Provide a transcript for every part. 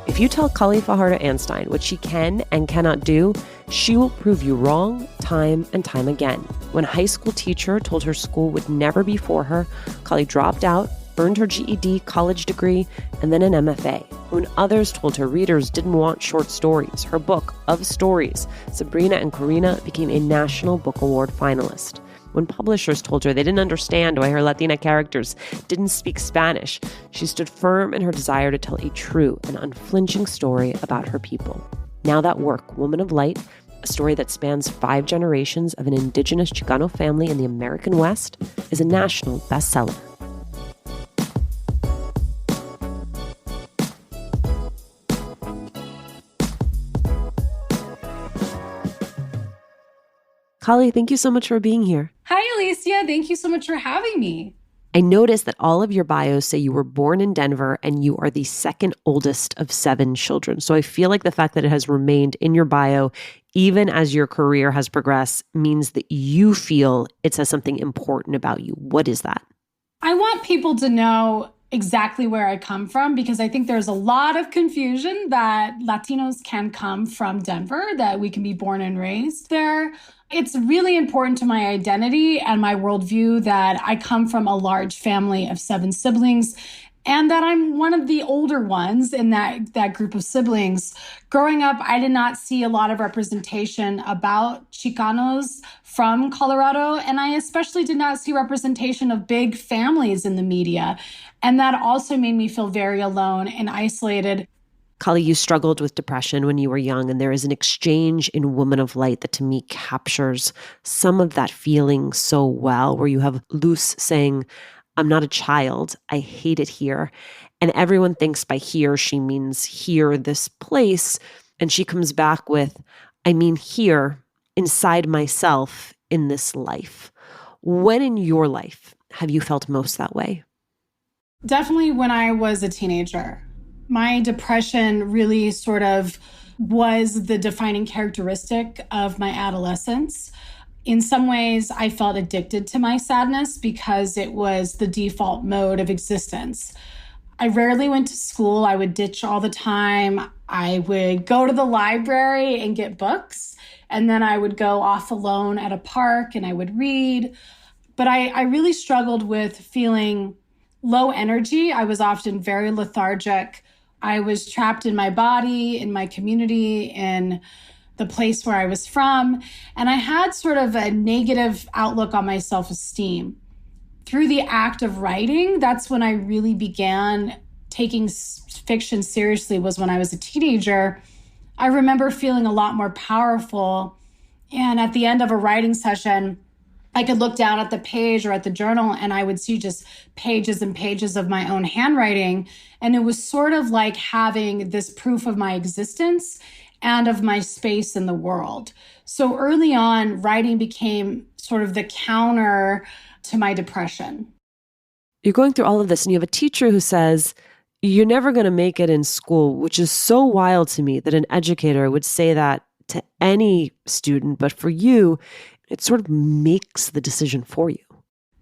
If you tell Kali Fajardo-Anstine what she can and cannot do, she will prove you wrong time and time again. When a high school teacher told her school would never be for her, Kali dropped out, earned her GED, college degree, and then an MFA. When others told her readers didn't want short stories, her book, Of Stories, Sabrina and Corina, became a National Book Award finalist. When publishers told her they didn't understand why her Latina characters didn't speak Spanish, she stood firm in her desire to tell a true and unflinching story about her people. Now that work, Woman of Light, a story that spans 5 generations of an indigenous Chicano family in the American West, is a national bestseller. Kali, thank you so much for being here. Hi, Alicia. Thank you so much for having me. I noticed that all of your bios say you were born in Denver and you are the second oldest of 7 children. So I feel like the fact that it has remained in your bio, even as your career has progressed, means that you feel it says something important about you. What is that? I want people to know exactly where I come from, because I think there's a lot of confusion that Latinos can come from Denver, that we can be born and raised there. It's really important to my identity and my worldview that I come from a large family of 7 siblings and that I'm one of the older ones in that group of siblings. Growing up, I did not see a lot of representation about Chicanos from Colorado, and I especially did not see representation of big families in the media. And that also made me feel very alone and isolated. Kali, you struggled with depression when you were young, and there is an exchange in Woman of Light that to me captures some of that feeling so well, where you have Luz saying, "I'm not a child. I hate it here." And everyone thinks by here she means here, this place. And she comes back with, "I mean here, inside myself, in this life." When in your life have you felt most that way? Definitely when I was a teenager. My depression really sort of was the defining characteristic of my adolescence. In some ways, I felt addicted to my sadness because it was the default mode of existence. I rarely went to school. I would ditch all the time. I would go to the library and get books, and then I would go off alone at a park and I would read. But I really struggled with feeling low energy. I was often very lethargic. I was trapped in my body, in my community, in the place where I was from. And I had sort of a negative outlook on my self-esteem. Through the act of writing, that's when I really began taking fiction seriously, was when I was a teenager. I remember feeling a lot more powerful. And at the end of a writing session, I could look down at the page or at the journal and I would see just pages and pages of my own handwriting. And it was sort of like having this proof of my existence and of my space in the world. So early on, writing became sort of the counter to my depression. You're going through all of this and you have a teacher who says, "You're never going to make it in school," which is so wild to me that an educator would say that to any student. But for you, it sort of makes the decision for you.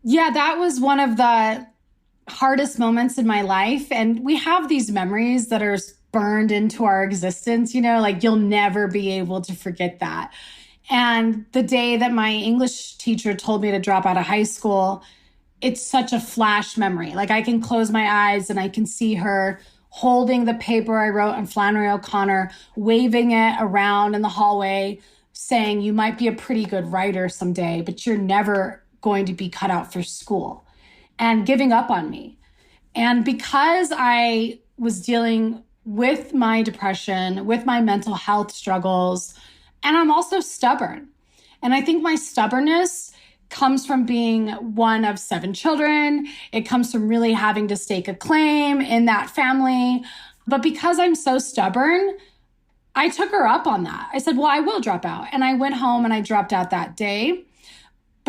Yeah, that was one of the hardest moments in my life. And we have these memories that are burned into our existence, like you'll never be able to forget that. And the day that my English teacher told me to drop out of high school, it's such a flash memory. Like I can close my eyes and I can see her holding the paper I wrote on Flannery O'Connor, waving it around in the hallway, saying, "You might be a pretty good writer someday, but you're never going to be cut out for school," and giving up on me. And because I was dealing with my depression, with my mental health struggles, and I'm also stubborn. And I think my stubbornness comes from being one of 7 children. It comes from really having to stake a claim in that family. But because I'm so stubborn, I took her up on that. I said, well, I will drop out. And I went home and I dropped out that day.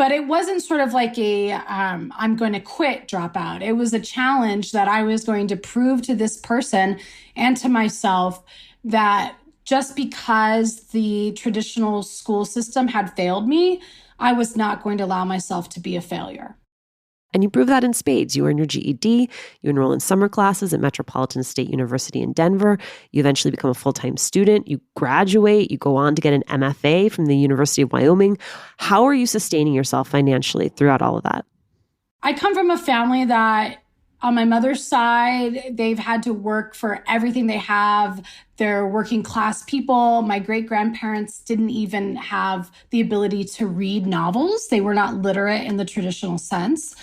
But it wasn't sort of like I'm going to quit dropout. It was a challenge that I was going to prove to this person and to myself that just because the traditional school system had failed me, I was not going to allow myself to be a failure. And you prove that in spades. You earn your GED, you enroll in summer classes at Metropolitan State University in Denver, you eventually become a full-time student, you graduate, you go on to get an MFA from the University of Wyoming. How are you sustaining yourself financially throughout all of that? I come from a family that on my mother's side, they've had to work for everything they have. They're working class people. My great-grandparents didn't even have the ability to read novels. They were not literate in the traditional sense.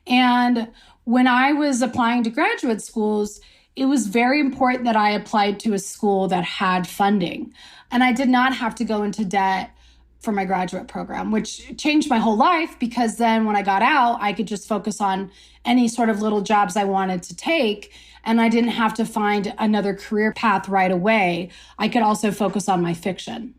And when I was applying to graduate schools, it was very important that I applied to a school that had funding. And I did not have to go into debt for my graduate program, which changed my whole life because then when I got out, I could just focus on any sort of little jobs I wanted to take. And I didn't have to find another career path right away. I could also focus on my fiction.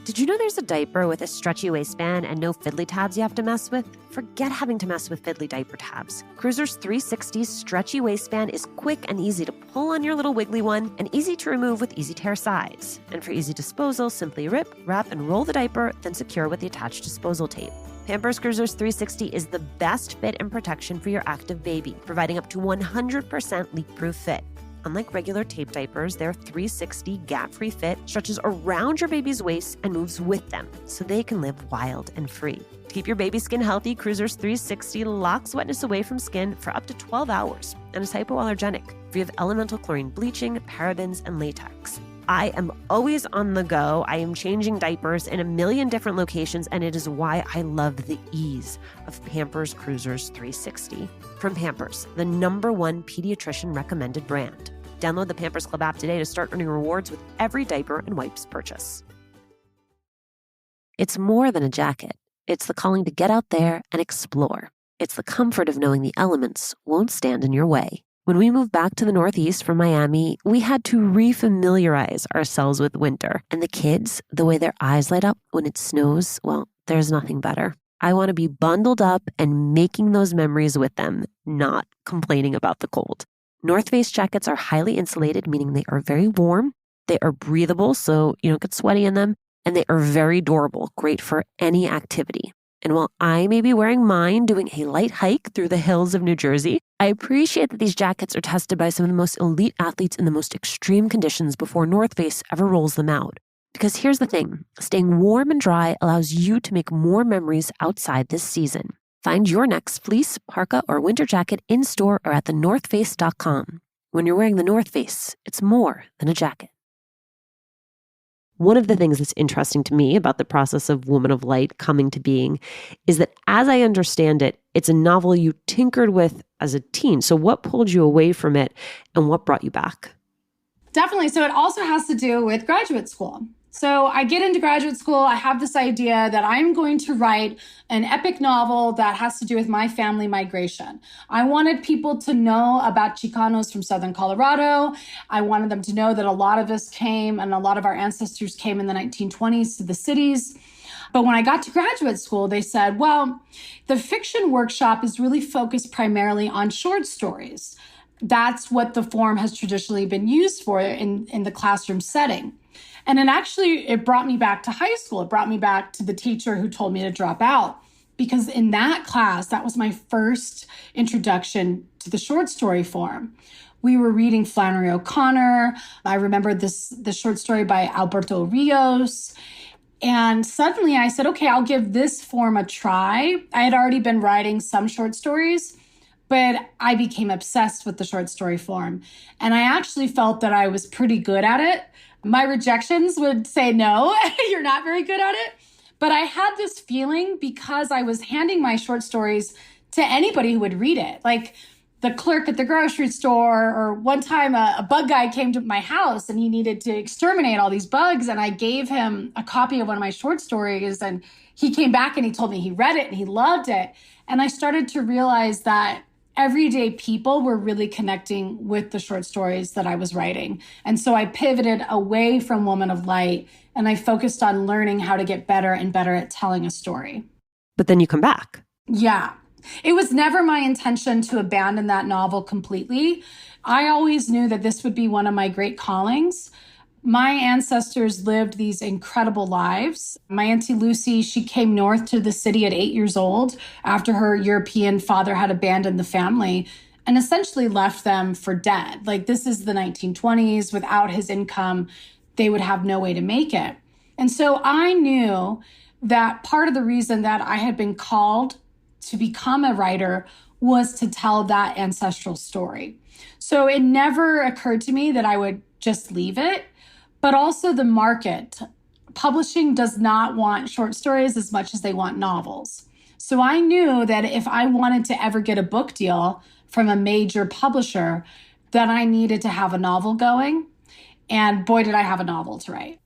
Did you know there's a diaper with a stretchy waistband and no fiddly tabs you have to mess with? Forget having to mess with fiddly diaper tabs. Cruiser's 360's stretchy waistband is quick and easy to pull on your little wiggly one and easy to remove with easy tear sides. And for easy disposal, simply rip, wrap, and roll the diaper, then secure with the attached disposal tape. Pampers Cruisers 360 is the best fit and protection for your active baby, providing up to 100% leak-proof fit. Unlike regular tape diapers, their 360 gap-free fit stretches around your baby's waist and moves with them so they can live wild and free. To keep your baby's skin healthy, Cruisers 360 locks wetness away from skin for up to 12 hours and is hypoallergenic, free of elemental chlorine bleaching, parabens, and latex. I am always on the go. I am changing diapers in a million different locations, and it is why I love the ease of Pampers Cruisers 360. From Pampers, the #1 pediatrician recommended brand. Download the Pampers Club app today to start earning rewards with every diaper and wipes purchase. It's more than a jacket. It's the calling to get out there and explore. It's the comfort of knowing the elements won't stand in your way. When we moved back to the Northeast from Miami, we had to refamiliarize ourselves with winter. And the kids, the way their eyes light up when it snows, well, there's nothing better. I want to be bundled up and making those memories with them, not complaining about the cold. North Face jackets are highly insulated, meaning they are very warm. They are breathable, so you don't get sweaty in them. And they are very durable, great for any activity. And while I may be wearing mine doing a light hike through the hills of New Jersey, I appreciate that these jackets are tested by some of the most elite athletes in the most extreme conditions before North Face ever rolls them out. Because here's the thing, staying warm and dry allows you to make more memories outside this season. Find your next fleece, parka, or winter jacket in-store or at thenorthface.com. When you're wearing the North Face, it's more than a jacket. One of the things that's interesting to me about the process of Woman of Light coming to being is that, as I understand it, it's a novel you tinkered with as a teen. So what pulled you away from it and what brought you back? Definitely. So it also has to do with graduate school. So I get into graduate school. I have this idea that I'm going to write an epic novel that has to do with my family migration. I wanted people to know about Chicanos from Southern Colorado. I wanted them to know that a lot of us came and a lot of our ancestors came in the 1920s to the cities. But when I got to graduate school, they said, well, the fiction workshop is really focused primarily on short stories. That's what the form has traditionally been used for in the classroom setting. And then actually, it brought me back to high school. It brought me back to the teacher who told me to drop out. Because in that class, that was my first introduction to the short story form. We were reading Flannery O'Connor. I remember the short story by Alberto Rios. And suddenly I said, okay, I'll give this form a try. I had already been writing some short stories, but I became obsessed with the short story form. And I actually felt that I was pretty good at it. My rejections would say, no, you're not very good at it. But I had this feeling because I was handing my short stories to anybody who would read it. Like the clerk at the grocery store, or one time a bug guy came to my house and he needed to exterminate all these bugs. And I gave him a copy of one of my short stories. And he came back and he told me he read it and he loved it. And I started to realize that everyday people were really connecting with the short stories that I was writing. And so I pivoted away from Woman of Light and I focused on learning how to get better and better at telling a story. But then you come back. Yeah. It was never my intention to abandon that novel completely. I always knew that this would be one of my great callings. My ancestors lived these incredible lives. My Auntie Lucy, she came north to the city at 8 years old after her European father had abandoned the family and essentially left them for dead. Like, this is the 1920s. Without his income, they would have no way to make it. And so I knew that part of the reason that I had been called to become a writer was to tell that ancestral story. So it never occurred to me that I would just leave it, but also the market. Publishing does not want short stories as much as they want novels. So I knew that if I wanted to ever get a book deal from a major publisher, that I needed to have a novel going. And boy, did I have a novel to write.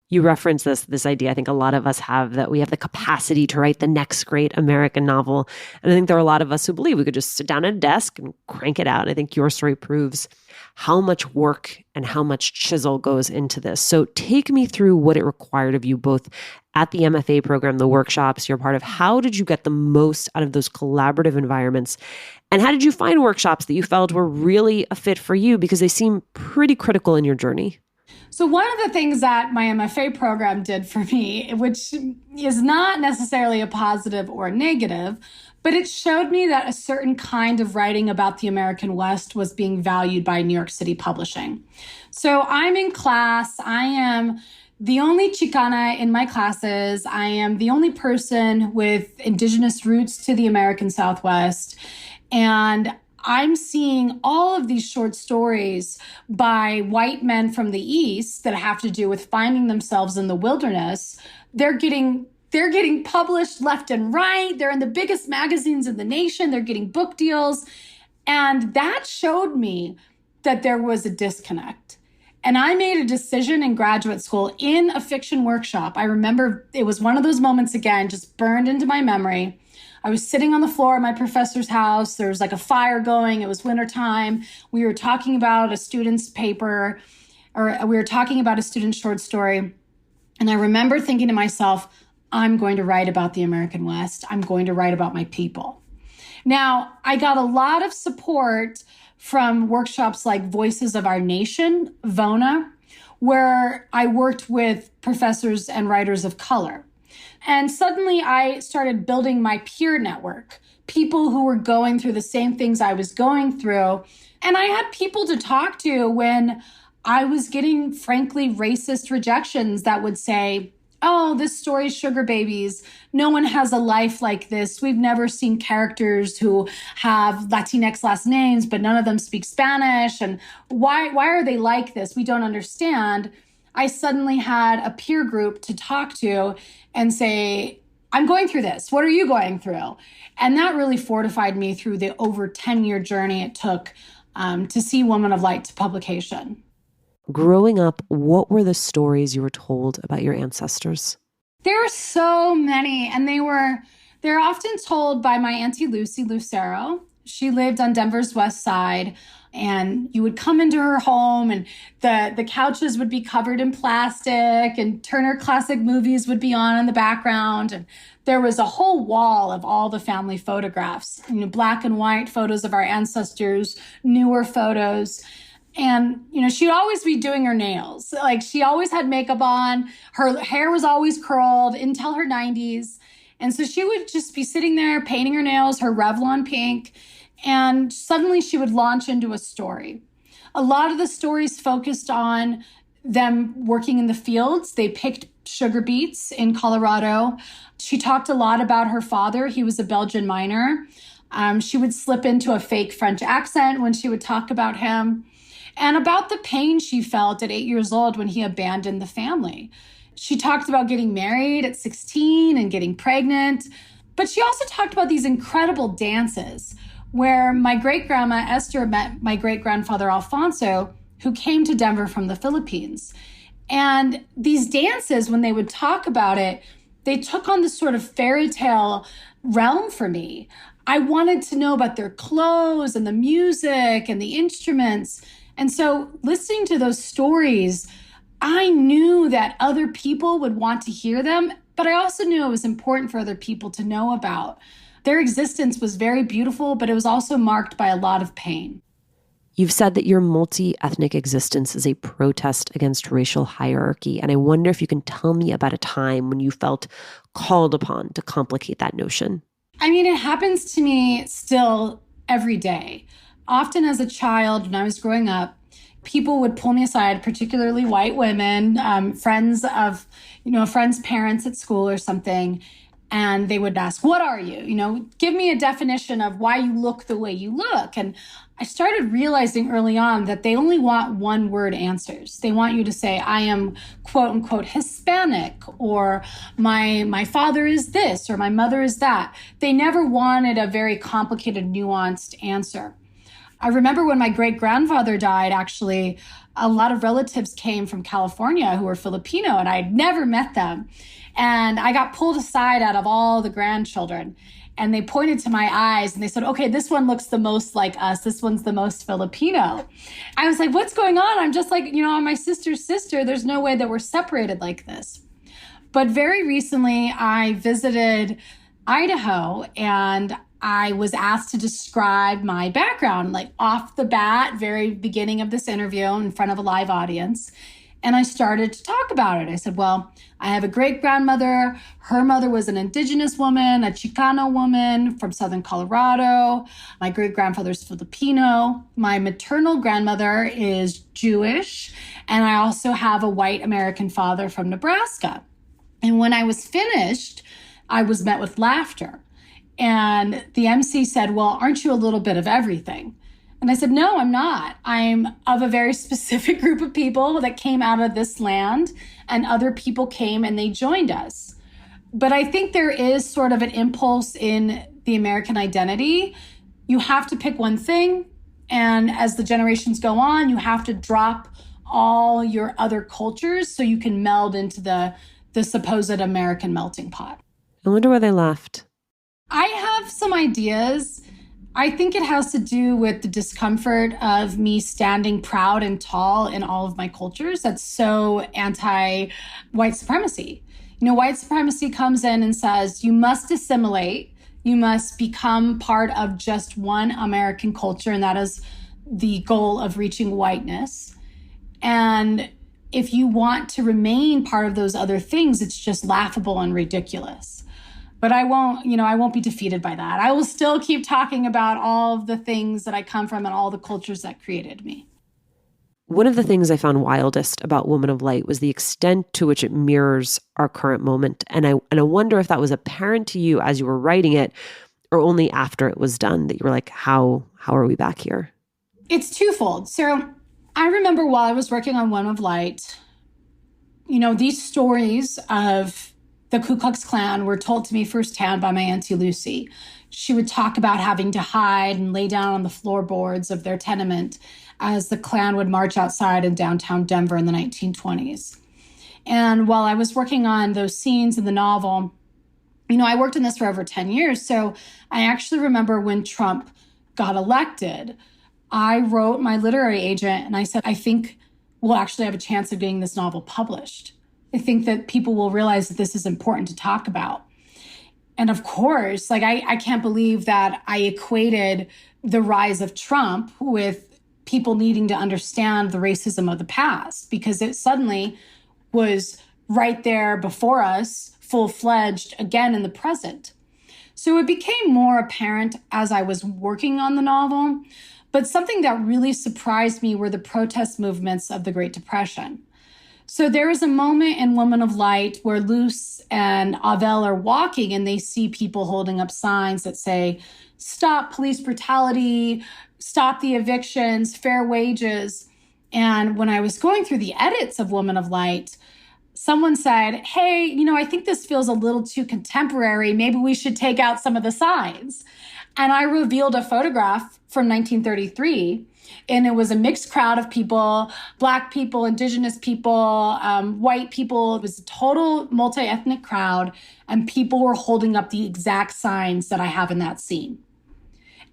You reference this idea, I think a lot of us have, that we have the capacity to write the next great American novel. And I think there are a lot of us who believe we could just sit down at a desk and crank it out. And I think your story proves how much work and how much chisel goes into this. So take me through what it required of you, both at the MFA program, the workshops you're part of. How did you get the most out of those collaborative environments? And how did you find workshops that you felt were really a fit for you? Because they seem pretty critical in your journey. So one of the things that my MFA program did for me, which is not necessarily a positive or negative, but it showed me that a certain kind of writing about the American West was being valued by New York City publishing. So I'm in class. I am the only Chicana in my classes. I am the only person with indigenous roots to the American Southwest. And I'm seeing all of these short stories by white men from the East that have to do with finding themselves in the wilderness. They're getting published left and right. They're in the biggest magazines in the nation. They're getting book deals. And that showed me that there was a disconnect. And I made a decision in graduate school in a fiction workshop. I remember it was one of those moments, again, just burned into my memory. I was sitting on the floor at my professor's house. There was like a fire going. It was wintertime. We were talking about a student's paper, or we were talking about a student's short story. And I remember thinking to myself, I'm going to write about the American West. I'm going to write about my people. Now, I got a lot of support from workshops like Voices of Our Nation, VONA, where I worked with professors and writers of color. And suddenly I started building my peer network, people who were going through the same things I was going through. And I had people to talk to when I was getting, frankly, racist rejections that would say, oh, this story's sugar babies. No one has a life like this. We've never seen characters who have Latinx last names, but none of them speak Spanish. And why are they like this? We don't understand. I suddenly had a peer group to talk to and say, I'm going through this. What are you going through? And that really fortified me through the over 10-year journey it took to see Woman of Light to publication. Growing up, what were the stories you were told about your ancestors? There are so many, and they're often told by my Auntie Lucy Lucero. She lived on Denver's west side, and you would come into her home and the couches would be covered in plastic and Turner Classic Movies would be on in the background. And there was a whole wall of all the family photographs, black and white photos of our ancestors, newer photos. And, she'd always be doing her nails. Like, she always had makeup on. Her hair was always curled until her 90s. And so she would just be sitting there painting her nails, her Revlon pink. And suddenly she would launch into a story. A lot of the stories focused on them working in the fields. They picked sugar beets in Colorado. She talked a lot about her father. He was a Belgian miner. She would slip into a fake French accent when she would talk about him. And about the pain she felt at 8 years old when he abandoned the family. She talked about getting married at 16 and getting pregnant. But she also talked about these incredible dances where my great-grandma Esther met my great-grandfather Alfonso, who came to Denver from the Philippines. And these dances, when they would talk about it, they took on this sort of fairy tale realm for me. I wanted to know about their clothes and the music and the instruments. And so listening to those stories, I knew that other people would want to hear them But I also knew it was important for other people to know about. Their existence was very beautiful, but it was also marked by a lot of pain. You've said that your multi-ethnic existence is a protest against racial hierarchy, and I wonder if you can tell me about a time when you felt called upon to complicate that notion. I mean, it happens to me still every day. Often as a child, when I was growing up, people would pull me aside, particularly white women, friends of, friends' parents at school or something, and they would ask, what are you? Give me a definition of why you look the way you look. And I started realizing early on that they only want one word answers. They want you to say, I am quote unquote Hispanic, or my father is this, or my mother is that. They never wanted a very complicated, nuanced answer. I remember when my great-grandfather died, actually, a lot of relatives came from California who were Filipino, and I had never met them. And I got pulled aside out of all the grandchildren. And they pointed to my eyes and they said, okay, this one looks the most like us. This one's the most Filipino. I was like, what's going on? I'm just like, I'm my sister's sister. There's no way that we're separated like this. But very recently, I visited Idaho and I was asked to describe my background, like off the bat, very beginning of this interview in front of a live audience. And I started to talk about it. I said, well, I have a great-grandmother. Her mother was an indigenous woman, a Chicano woman from Southern Colorado. My great-grandfather's Filipino. My maternal grandmother is Jewish. And I also have a white American father from Nebraska. And when I was finished, I was met with laughter. And the MC said, well, aren't you a little bit of everything? And I said, no, I'm not. I'm of a very specific group of people that came out of this land, and other people came and they joined us. But I think there is sort of an impulse in the American identity. You have to pick one thing. And as the generations go on, you have to drop all your other cultures so you can meld into the supposed American melting pot. I wonder why they left. I have some ideas. I think it has to do with the discomfort of me standing proud and tall in all of my cultures. That's so anti-white supremacy. White supremacy comes in and says, you must assimilate. You must become part of just one American culture, and that is the goal of reaching whiteness. And if you want to remain part of those other things, it's just laughable and ridiculous. But I won't be defeated by that. I will still keep talking about all of the things that I come from and all the cultures that created me. One of the things I found wildest about Woman of Light was the extent to which it mirrors our current moment. And I wonder if that was apparent to you as you were writing it, or only after it was done, that you were like, how are we back here? It's twofold. So I remember while I was working on Woman of Light, these stories of the Ku Klux Klan were told to me firsthand by my Auntie Lucy. She would talk about having to hide and lay down on the floorboards of their tenement as the Klan would march outside in downtown Denver in the 1920s. And while I was working on those scenes in the novel, I worked on this for over 10 years. So I actually remember when Trump got elected, I wrote my literary agent and I said, I think we'll actually have a chance of getting this novel published. I think that people will realize that this is important to talk about. And of course, I can't believe that I equated the rise of Trump with people needing to understand the racism of the past, because it suddenly was right there before us, full-fledged again in the present. So it became more apparent as I was working on the novel. But something that really surprised me were the protest movements of the Great Depression. So there is a moment in Woman of Light where Luce and Avel are walking and they see people holding up signs that say, stop police brutality, stop the evictions, fair wages. And when I was going through the edits of Woman of Light, someone said, hey, I think this feels a little too contemporary. Maybe we should take out some of the signs. And I revealed a photograph from 1933. And it was a mixed crowd of people, Black people, Indigenous people, white people. It was a total multi-ethnic crowd. And people were holding up the exact signs that I have in that scene.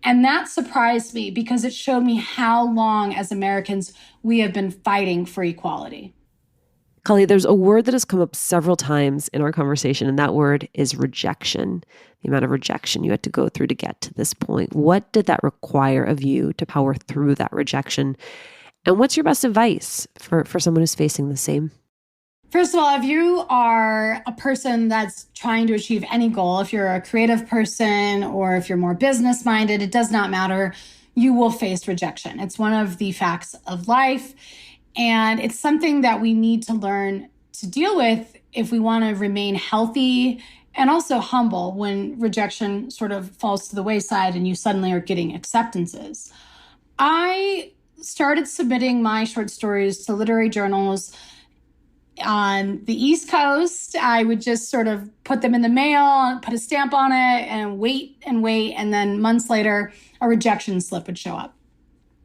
And that surprised me because it showed me how long, as Americans, we have been fighting for equality. Kali, there's a word that has come up several times in our conversation, and that word is rejection. The amount of rejection you had to go through to get to this point. What did that require of you to power through that rejection? And what's your best advice for someone who's facing the same? First of all, if you are a person that's trying to achieve any goal, if you're a creative person or if you're more business-minded, it does not matter. You will face rejection. It's one of the facts of life. And it's something that we need to learn to deal with if we want to remain healthy and also humble when rejection sort of falls to the wayside and you suddenly are getting acceptances. I started submitting my short stories to literary journals on the East Coast. I would just sort of put them in the mail, put a stamp on it, and wait. And then months later, a rejection slip would show up.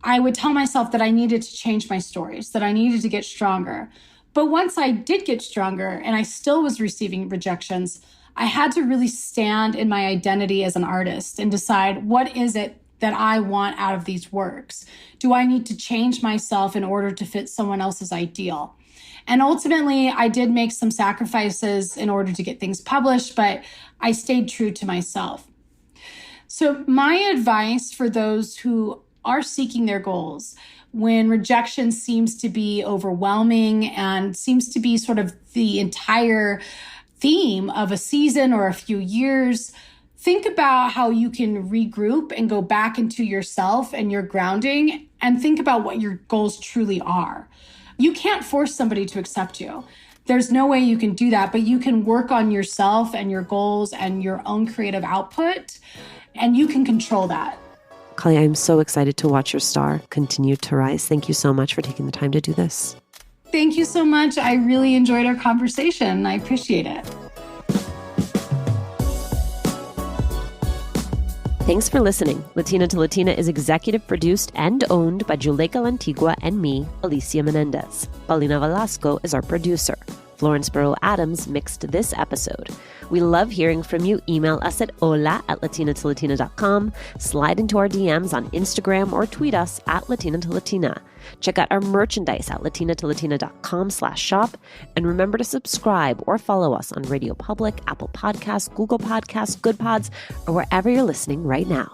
I would tell myself that I needed to change my stories, that I needed to get stronger. But once I did get stronger and I still was receiving rejections, I had to really stand in my identity as an artist and decide, what is it that I want out of these works? Do I need to change myself in order to fit someone else's ideal? And ultimately, I did make some sacrifices in order to get things published, but I stayed true to myself. So my advice for those who are seeking their goals, when rejection seems to be overwhelming and seems to be sort of the entire theme of a season or a few years, think about how you can regroup and go back into yourself and your grounding and think about what your goals truly are. You can't force somebody to accept you. There's no way you can do that, but you can work on yourself and your goals and your own creative output, and you can control that. Kali, I'm so excited to watch your star continue to rise. Thank you so much for taking the time to do this. Thank you so much. I really enjoyed our conversation. I appreciate it. Thanks for listening. Latina to Latina is executive produced and owned by Juleka Lantigua and me, Alicia Menendez. Paulina Velasco is our producer. Florence Burrow-Adams mixed this episode. We love hearing from you. Email us at hola@latinatolatina.com, slide into our DMs on Instagram, or tweet us at Latina to Latina. Check out our merchandise at latinatolatina.com/shop. And remember to subscribe or follow us on Radio Public, Apple Podcasts, Google Podcasts, Good Pods, or wherever you're listening right now.